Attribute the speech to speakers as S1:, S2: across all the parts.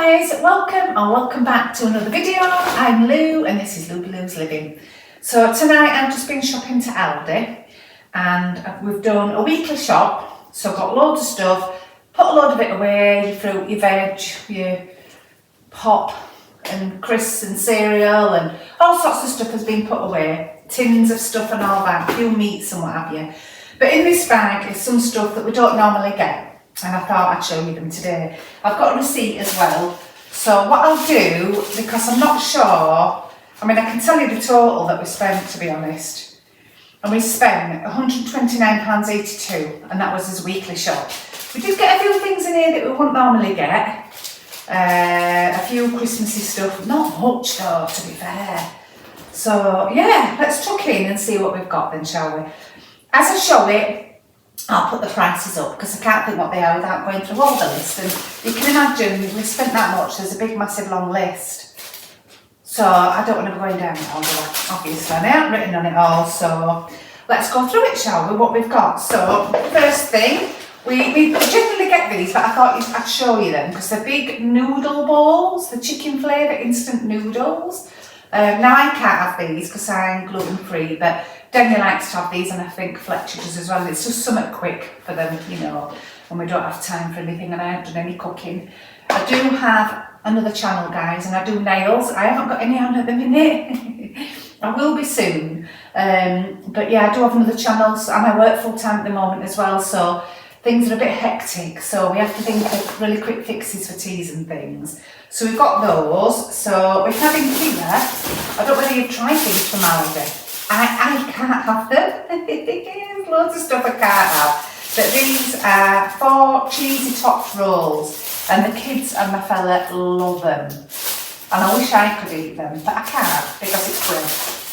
S1: guys, welcome back to another video. I'm Lou and this is Lou's Living. So tonight I've just been shopping to Aldi and we've done a weekly shop. So I've got loads of stuff, put a load of it away, your fruit, your veg, your pop and crisps and cereal and all sorts of stuff has been put away. Tins of stuff and all that, a few meats and what have you. But in this bag is some stuff that we don't normally get. And I thought I'd show you them today. I've got a receipt as well. So what I'll do, because I'm not sure, I mean I can tell you the total that we spent, to be honest. And we spent £129.82 and that was his weekly shop. We did get a few things in here that we wouldn't normally get. A few Christmassy stuff, not much though, to be fair. So yeah, let's tuck in and see what we've got then, shall we? As I show it, I'll put the prices up because I can't think what they are without going through all the list. And you can imagine we spent that much, there's a big massive long list. So I don't want to be going down it all, obviously. I haven't written on it all, so let's go through it, shall we, what we've got. So first thing, we generally get these, but I thought I'd show you them because they're big noodle bowls, the chicken flavour instant noodles. Now I can't have these because I'm gluten free, but Daniel likes to have these and I think Fletcher does as well. It's just something quick for them, you know, and we don't have time for anything and I haven't done any cooking. I do have another channel, guys, and I do nails. I haven't got any on at the minute. I will be soon. But yeah, I do have another channel and I work full time at the moment as well, so things are a bit hectic, so we have to think of really quick fixes for teas and things. So we've got those. So we have in here, I don't know whether you've tried these from Aldi. I can't have them. There's loads of stuff I can't have. But these are 4 cheesy topped rolls and the kids and my fella love them. And I wish I could eat them, but I can't because it's bread.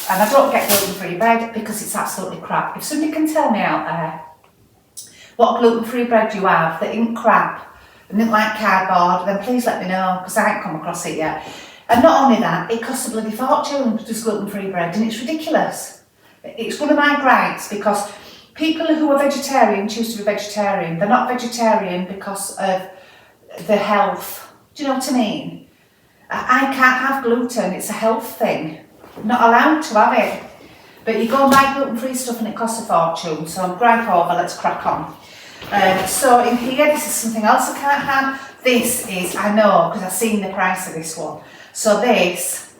S1: And I don't get gluten-free bread because it's absolutely crap. If somebody can tell me out there what gluten-free bread you have that isn't crap and isn't like cardboard, then please let me know because I haven't come across it yet. And not only that, it costs a bloody fortune to do gluten-free bread and it's ridiculous. It's one of my gripes because people who are vegetarian choose to be vegetarian. They're not vegetarian because of the health. Do you know what I mean? I can't have gluten, it's a health thing. I'm not allowed to have it. But you go and buy gluten-free stuff and it costs a fortune. So gripe over, let's crack on. So in here, this is something else I can't have. This is, I know, because I've seen the price of this one. So this,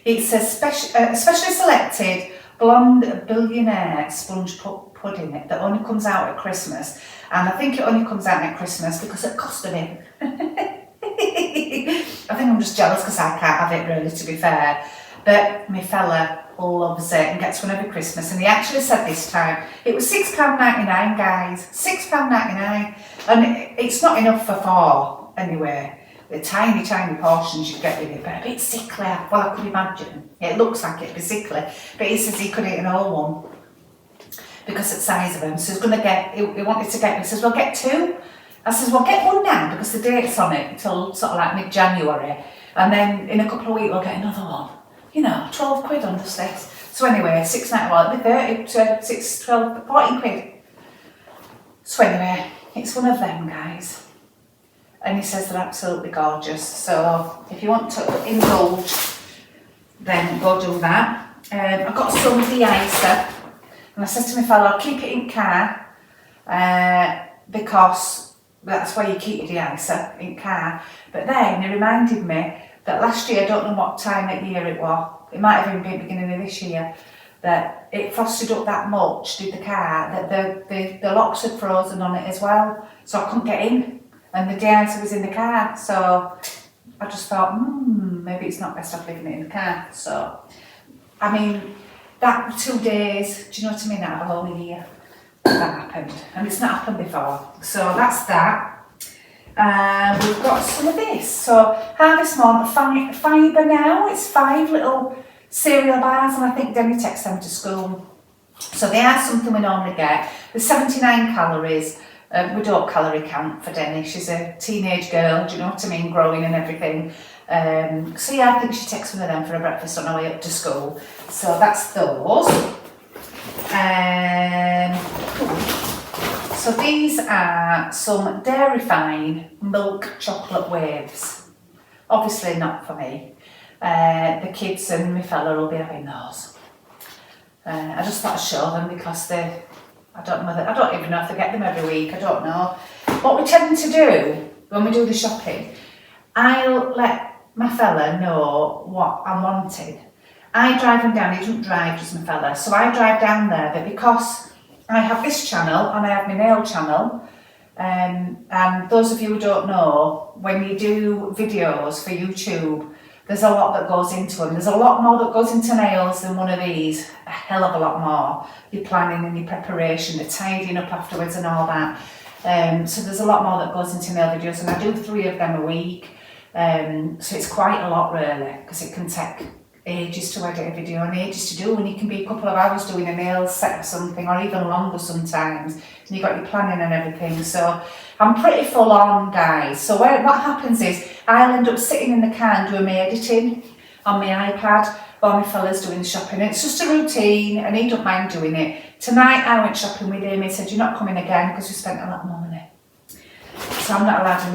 S1: it's a specially selected blonde billionaire sponge pudding that only comes out at Christmas. And I think it only comes out at Christmas because it cost a bit. I think I'm just jealous because I can't have it really, to be fair. But my fella loves it and gets one every Christmas. And he actually said this time, it was £6.99, guys, £6.99. And it's not enough for 4 anyway. The tiny portions you get with it, but a bit sickly. Well, I could imagine. It looks like it'd be sickly, but he says he could eat an whole one because of the size of them. So he's going to get, he wanted to get, he says, well, get 2. I says, well, get 1 now because the date's on it until sort of like mid-January. And then in a couple of weeks, we'll get another one. You know, 12 quid on this list. So anyway, 6.90, well, it'll be 30, 6, 12, 14 quid. So anyway, it's one of them, guys. And he says they're absolutely gorgeous. So if you want to indulge, then go do that. I've got some de-icer. And I said to my fella, I'll keep it in car because that's where you keep your de-icer, in car. But then he reminded me that last year, I don't know what time of year it was, it might have even been beginning of this year, that it frosted up that much, did the car, that the locks had frozen on it as well. So I couldn't get in. And the de-icer was in the car, so I just thought, maybe it's not best off leaving it in the car. So, I mean, that 2 days, do you know what I mean, out of a whole year, that happened. And it's not happened before. So that's that. We've got some of this. So, Harvest Mont, fibre now, it's 5 little cereal bars, and I think Denny takes them to school. So they are something we normally get. There's 79 calories. We don't calorie count for Denny. She's a teenage girl, do you know what I mean, growing and everything. So yeah, I think she takes one of them for a breakfast on her way up to school. So that's those. So these are some Dairy Fine milk chocolate waves. Obviously not for me. The kids and my fella will be having those. I just thought I'd show them because I don't even know if they get them every week, I don't know. What we tend to do when we do the shopping, I'll let my fella know what I'm wanting. I drive him down, he doesn't drive, just my fella, so I drive down there, but because I have this channel and I have my nail channel, and those of you who don't know, when you do videos for YouTube, there's a lot that goes into them. There's a lot more that goes into nails than one of these, a hell of a lot more. Your planning and your preparation, the tidying up afterwards and all that. So there's a lot more that goes into nail videos, and I do 3 of them a week. So it's quite a lot really, because it can take ages to edit a video and ages to do, and it can be a couple of hours doing a nail set or something, or even longer sometimes, and you've got your planning and everything. So I'm pretty full on, guys. So what happens is I'll end up sitting in the car and doing my editing on my iPad while my fella's doing the shopping. It's just a routine and he don't mind doing it. Tonight I went shopping with him. He said, "You're not coming again because we spent a lot more money." So I'm not allowed to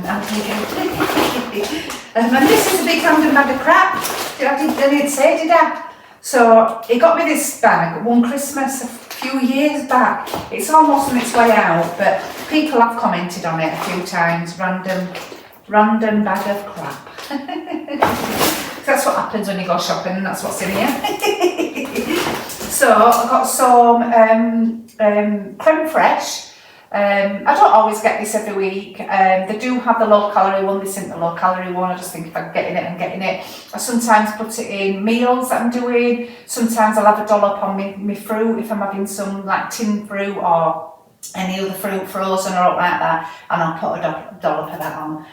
S1: and this is a big handed bag of crap. I didn't say, did I? So he got me this bag one Christmas a few years back. It's almost on its way out, but people have commented on it a few times. Random bag of crap. That's what happens when you go shopping, and that's what's in here. So I got some creme fraiche. I don't always get this every week. They do have the low calorie one. This isn't the low calorie one. I just think if I'm getting it, I'm getting it. I sometimes put it in meals that I'm doing. Sometimes I'll have a dollop on my fruit if I'm having some like tin fruit or any other fruit frozen or like that, and I'll put a dollop of that on.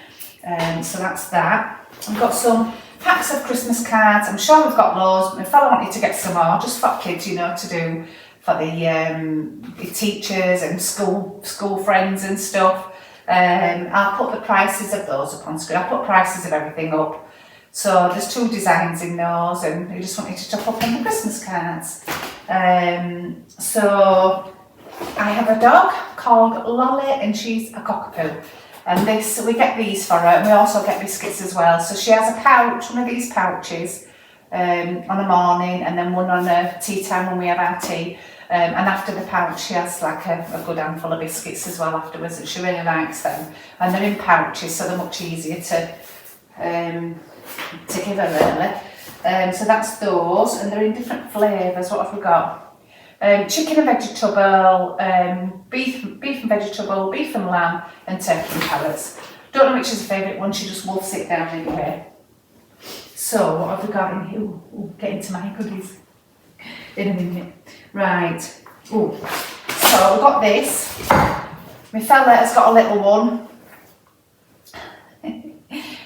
S1: So that's that. I've got some packs of Christmas cards. I'm sure we've got loads. My fella wanted to get some more, just for kids, you know, to do for the teachers and school friends and stuff. I'll put the prices of those up on screen. I'll put prices of everything up. So there's 2 designs in those, and we just wanted to top up on the Christmas cards. So I have a dog called Lolly, and she's a cockapoo. And we get these for her, and we also get biscuits as well. So she has a pouch, one of these pouches, on a morning, and then one on a tea time when we have our tea. And after the pouch, she has like a good handful of biscuits as well afterwards, and she really likes them. And they're in pouches, so they're much easier to give her really. So that's those, and they're in different flavours. What have we got? Chicken and vegetable, beef and vegetable, beef and lamb, and turkey and carrots. Don't know which is her favourite one, she just wolfs it down anyway. So what have we got in here? Ooh, get into my goodies in a minute. Right, ooh. So we've got this. My fella has got a little one.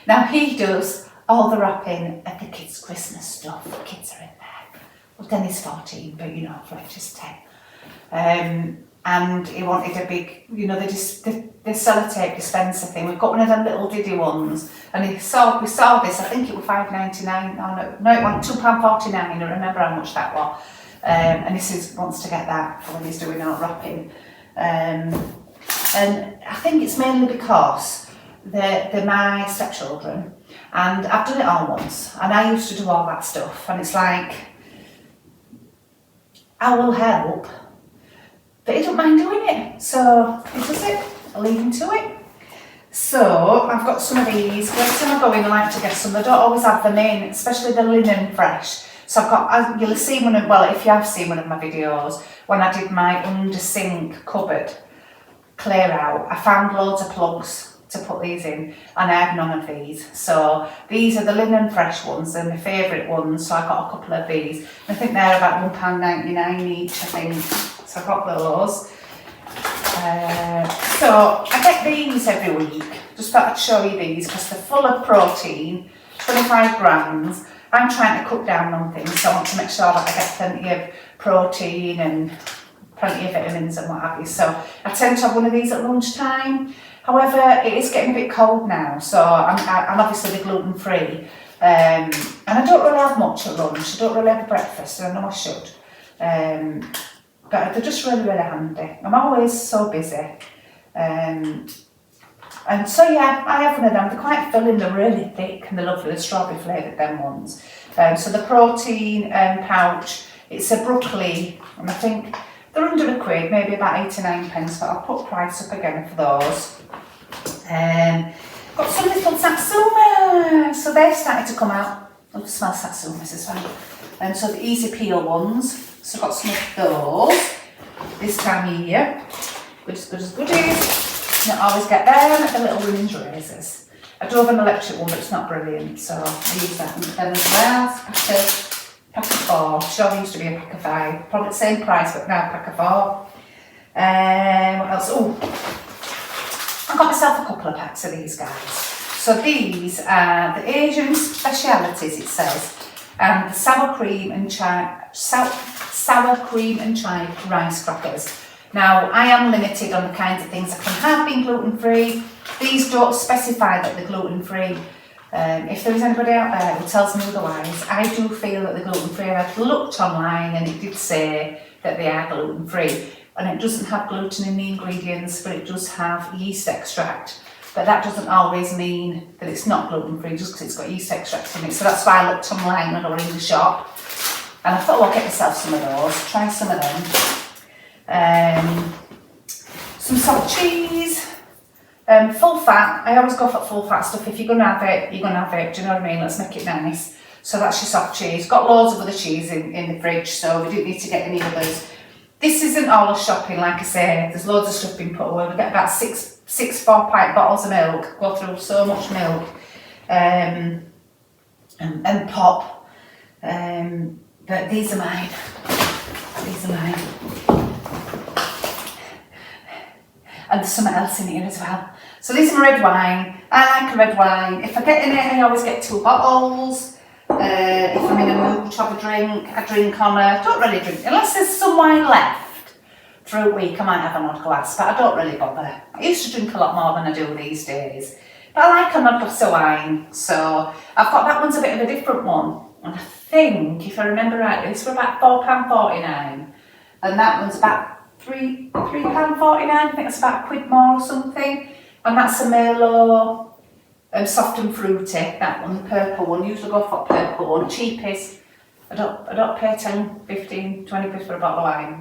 S1: Now he does all the wrapping of the kids' Christmas stuff. The kids are in there. Well, Denny's 14, but you know, Fletcher's 10. And he wanted a big, you know, the sellotape dispenser thing. We've got one of them little diddy ones, and we saw this. I think it was $5.99. No, it wasn't £2.49. I remember how much that was. And he wants to get that for when he's doing out wrapping. And I think it's mainly because they're my stepchildren, and I've done it all once, and I used to do all that stuff, and it's like, I will help, but he don't mind doing it, so he does it. I'll leave him to it. So I've got some of these. Every time I go in, I like to get some. I don't always have them in, especially the linen fresh. So I've got, you'll have seen one of, well, if you have seen one of my videos, when I did my under sink cupboard clear out, I found loads of plugs to put these in, and I have none of these. So these are the linen fresh ones, they're my favourite ones, so I got a couple of these. I think they're about £1.99 each, I think. So I got those. So I get these every week. Just thought I'd show you these because they're full of protein, 25 grams. I'm trying to cut down on things, so I want to make sure that I get plenty of protein and plenty of vitamins and what have you. So I tend to have one of these at lunchtime. However, it is getting a bit cold now, so I'm obviously gluten-free. And I don't really have much at lunch. I don't really have breakfast, and I know I should. But they're just really, really handy. I'm always so busy. And so yeah, I have one of them. They're quite filling, they're really thick and they're lovely, the strawberry flavoured them ones. So the protein pouch, it's a broccoli, and I think they're under £1, maybe about 89 pence, but I'll put price up again for those. Got some little satsuma, so they're starting to come out. I love to smell satsumas as well. So the easy peel ones, so I've got some of those this time of year. Good as goodies. Not always get them, the little women's razors. I do have an electric one, but it's not brilliant, so I use that one as well. Pack of 4. Sure, used to be a pack of 5. Probably the same price, but now a pack of 4. What else? Oh, I got myself a couple of packs of these guys. So these are the Asian specialities, it says, and the sour cream and chai rice crackers. Now, I am limited on the kinds of things I can have being gluten-free. These don't specify that they're gluten-free. If there is anybody out there who tells me otherwise, I do feel that they're gluten-free. I've looked online and it did say that they are gluten-free. And it doesn't have gluten in the ingredients, but it does have yeast extract. But that doesn't always mean that it's not gluten-free just because it's got yeast extract in it. So that's why I looked online when I was in the shop. And I thought, well, I'll get myself some of those, try some of them. Some salt cheese, full fat. I always go for full fat stuff. If you're going to have it, you're going to have it. Do you know what I mean? Let's make it nice. So that's your soft cheese. Got loads of other cheese in the fridge, so we didn't need to get any others. This isn't all the shopping, like I say. There's loads of stuff being put away. We get about six 4-pint bottles of milk. Go through so much milk, and pop. But these are mine. These are mine. And there's something else in here as well. So this is my red wine. I like a red wine. If I get in it, I always get 2 bottles. If I'm in a mood to have a drink, I drink on a... don't really drink. Unless there's some wine left for a week, I might have an odd glass, but I don't really bother. I used to drink a lot more than I do these days. But I like an odd glass of wine. So I've got that one's a bit of a different one. And I think, if I remember right, this was about £4.49. And that one's about £3.49, I think that's about £1 more or something. And that's a Merlot, soft and fruity, that one, the purple one. Usually go for purple one, cheapest. I don't pay 10, 15, 20 quid for a bottle of wine,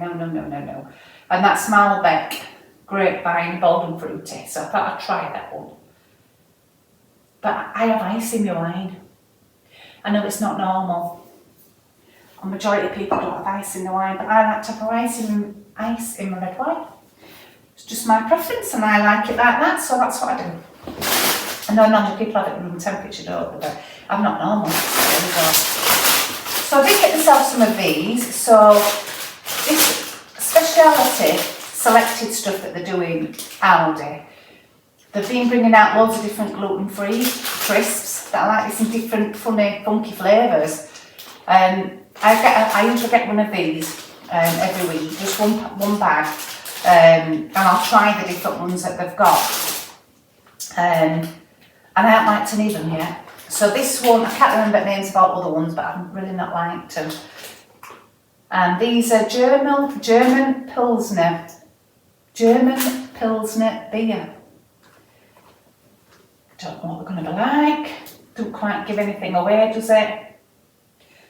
S1: no. And that's Malbec, grapevine, bold and fruity, so I thought I'd try that one. But I have ice in my wine. I know it's not normal. A majority of people don't have ice in the wine, but I like to have ice in my red wine. It's just my preference and I like it like that, so that's what I do. I know normally people have it in room temperature, don't they, but I'm not normal. There we go. So I did get myself some of these. So this speciality selected stuff that they're doing Aldi. They've been bringing out loads of different gluten-free crisps that I like. There's some different funny, funky flavours. I usually get one of these every week, just one bag, and I'll try the different ones that they've got. And I haven't liked any of them yet. So this one, I can't remember the names of all other ones, but I've really not liked them. And these are German Pilsner beer. Don't know what they're going to be like. Don't quite give anything away, does it?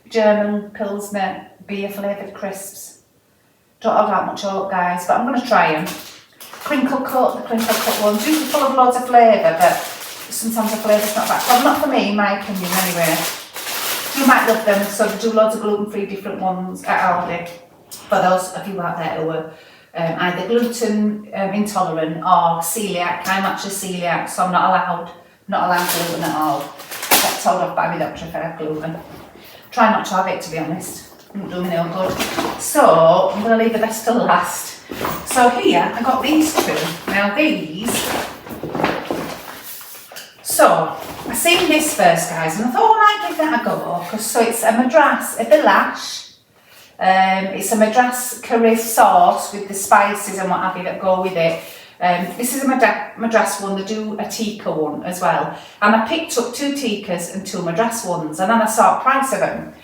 S1: German Pilsner beer flavoured crisps. Don't hold out much hope, guys, but I'm going to try them. Crinkle cut ones, usually full of loads of flavour, but sometimes the flavour's not that. Well, not for me, in my opinion, anyway. You might love them, so they do loads of gluten-free different ones at Aldi. For those of you out there who are either gluten intolerant or celiac. I'm actually celiac, so I'm not allowed gluten at all. I got told off by my doctor if I have gluten. Try not to have it, to be honest. Wouldn't do me no good. So I'm going to leave the best till last. So here I got these two. Now these. So I seen this first, guys, and I thought, oh, I might give that a go. So it's a Madras, a Bilash. It's a Madras curry sauce with the spices and what have you that go with it. This is a Madras one. They do a tikka one as well. And I picked up 2 tikkas and 2 Madras ones, and then I saw the price of them.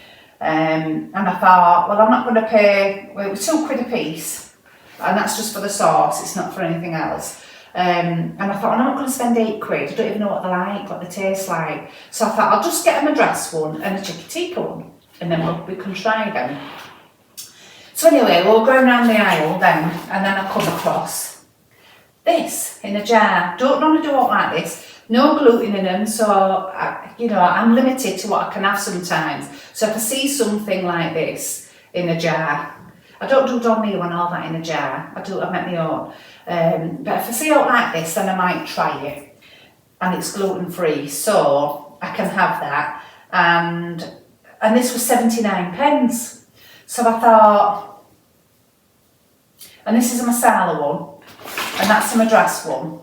S1: And I thought, well, I'm not going to pay, well, it was £2 a piece, and that's just for the sauce, it's not for anything else. And I thought, I'm not going to spend £8. I don't even know what they're like, what they taste like. So I thought, I'll just get a Madras one and a Chiquitica one, and then we can try them. So anyway, we'll go around the aisle then, and then I'll come across this in a jar. Don't want to do it like this. No gluten in them, so I'm limited to what I can have sometimes. So if I see something like this in a jar, I don't do Don Meal and all that in a jar. I make my own. But if I see it like this, then I might try it. And it's gluten free, so I can have that. And this was 79p. So I thought, and this is a masala one, and that's a Madras one.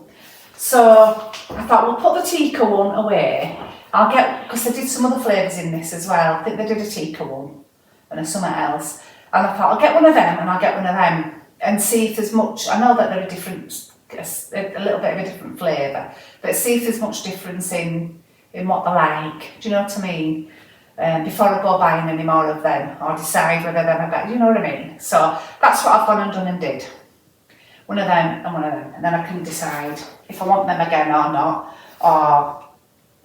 S1: So I thought, we'll put the tikka one away. I'll get, because they did some other flavours in this as well. I think they did a tikka one and something else. And I thought, I'll get one of them and I'll get one of them and see if there's much, I know that they're a little bit of a different flavour, but see if there's much difference in what they like. Do you know what I mean? Before I go buying any more of them or decide whether them are better, you know what I mean? So that's what I've gone and done and did. One of them and one of them, and then I can decide if I want them again or not, or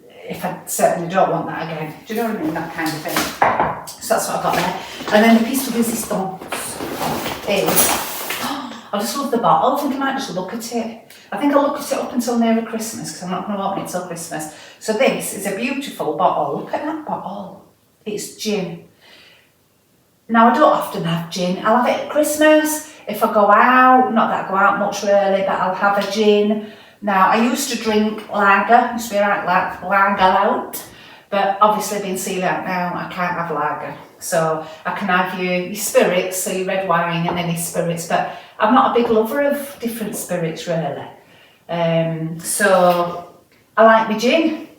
S1: if I certainly don't want that again. Do you know what I mean? That kind of thing. So that's what I've got there. And then the piece of resistance is, I just love the bottle. I think I might just look at it. I think I'll look at it up until nearer Christmas, because I'm not going to open it till Christmas. So this is a beautiful bottle. Look at that bottle. It's gin. Now, I don't often have gin. I'll have it at Christmas. If I go out, not that I go out much really, but I'll have a gin. Now, I used to drink lager, used to be like lager out, but obviously being celiac now, I can't have lager. So I can have your spirits, so your red wine and any spirits, but I'm not a big lover of different spirits really. So I like my gin,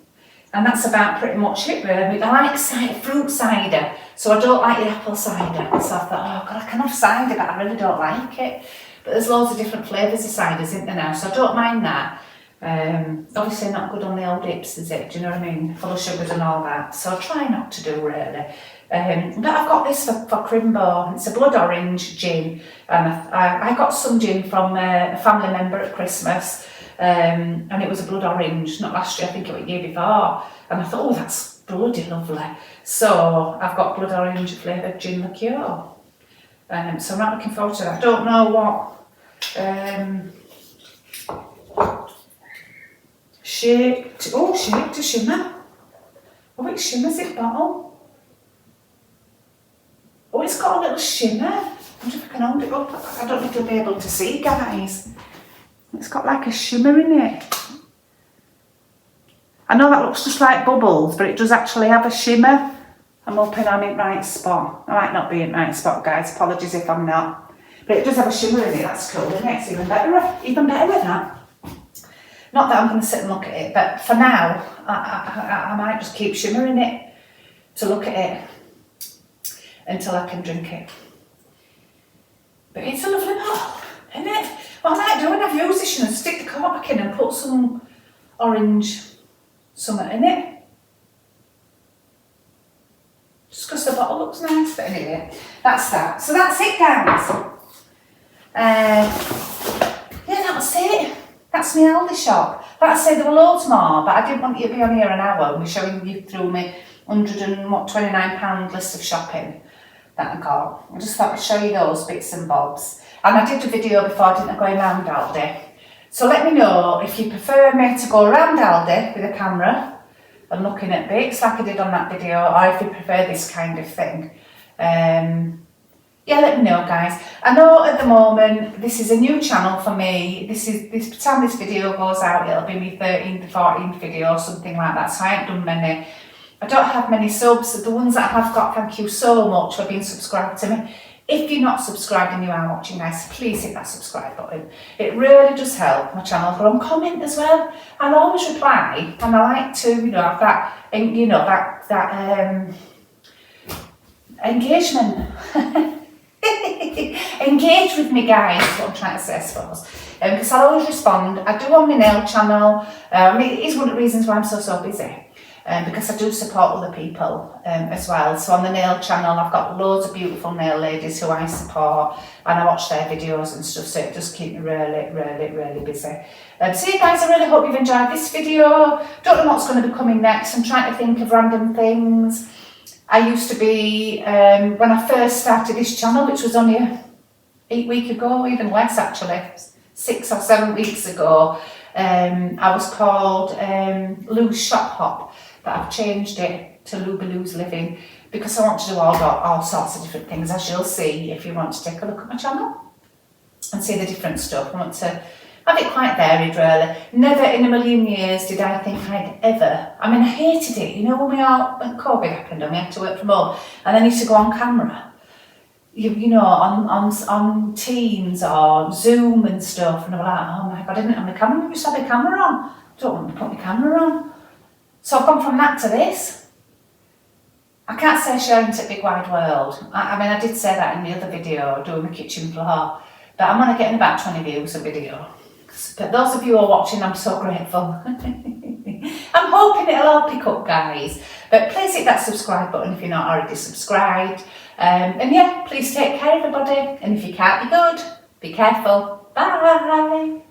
S1: and that's about pretty much it really. I like fruit cider, so I don't like the apple cider. So I thought, oh God, I can have cider, but I really don't like it. But there's loads of different flavours of ciders, isn't there now? So I don't mind that. Obviously not good on the old hips, is it? Do you know what I mean? Full of sugars and all that. So I try not to do really. But I've got this for Crimbo. It's a blood orange gin. And I got some gin from a family member at Christmas. And it was a blood orange, not last year, I think it was the year before. And I thought, oh, that's bloody lovely. So I've got blood orange flavoured gin liqueur. So I'm not looking forward to that. I don't know what shape to shimmer. Oh, it shimmers it bottle. Oh, it's got a little shimmer. I wonder if I can hold it up. I don't think you'll be able to see, guys. It's got like a shimmer in it. I know that looks just like bubbles, but it does actually have a shimmer. I'm hoping I'm in the right spot. I might not be in the right spot, guys. Apologies if I'm not. But it does have a shimmer in it. That's cool, isn't it? It's even better with that. Not that I'm going to sit and look at it, but for now, I might just keep shimmering it to look at it until I can drink it. But it's a lovely bottle, isn't it? What I might do when I've used this, and stick the cork back in and put some orange something in it. Just because the bottle looks nice, but anyway, that's that. So that's it, guys. Yeah, that's it. That's my Aldi shop. Like I said, there were loads more, but I didn't want you to be on here an hour and be showing you through my £129 list of shopping that I got. I just thought I'd show you those bits and bobs. And I did a video before, didn't I, going around Aldi. So let me know if you prefer me to go around Aldi with a camera and looking at bits like I did on that video, or if you prefer this kind of thing. Yeah, let me know, guys. I know at the moment this is a new channel for me. This time this video goes out, it'll be my 13th or 14th video or something like that. So I haven't done many. I don't have many subs. The ones that I have got, thank you so much for being subscribed to me. If you're not subscribed and you are watching, guys, please hit that subscribe button. It really does help my channel grow, and comment as well. I'll always reply, and I like to, have that, that engagement. Engage with me, guys, is what I'm trying to say, I suppose. Because I'll always respond. I do on my nail channel. It is one of the reasons why I'm so busy. because I do support other people as well. So on the nail channel, I've got loads of beautiful nail ladies who I support, and I watch their videos and stuff, so it does keep me really busy. So you guys, I really hope you've enjoyed this video. Don't know what's going to be coming next. I'm trying to think of random things. I used to be, when I first started this channel, which was only 8 weeks ago, even less actually, 6 or 7 weeks ago, I was called Lou's Shop Hop, but I've changed it to Lou's Living because I want to do all sorts of different things, as you'll see if you want to take a look at my channel and see the different stuff. I want to have it quite varied really. Never in a million years did I think I'd ever, I mean I hated it, you know, when COVID happened and we had to work from home and I used to go on camera. You know, on Teams or Zoom and stuff, and I'm like, oh my god, I didn't have my camera, I used to have my camera on. I don't want to put my camera on. So I've gone from that to this. I can't say sharing to big wide world. I mean, I did say that in the other video, doing my kitchen floor, but I'm only getting about 20 views a video. But those of you who are watching, I'm so grateful. I'm hoping it'll all pick up, guys. But please hit that subscribe button if you're not already subscribed. And yeah, please take care everybody. And if you can't be good, be careful. Bye.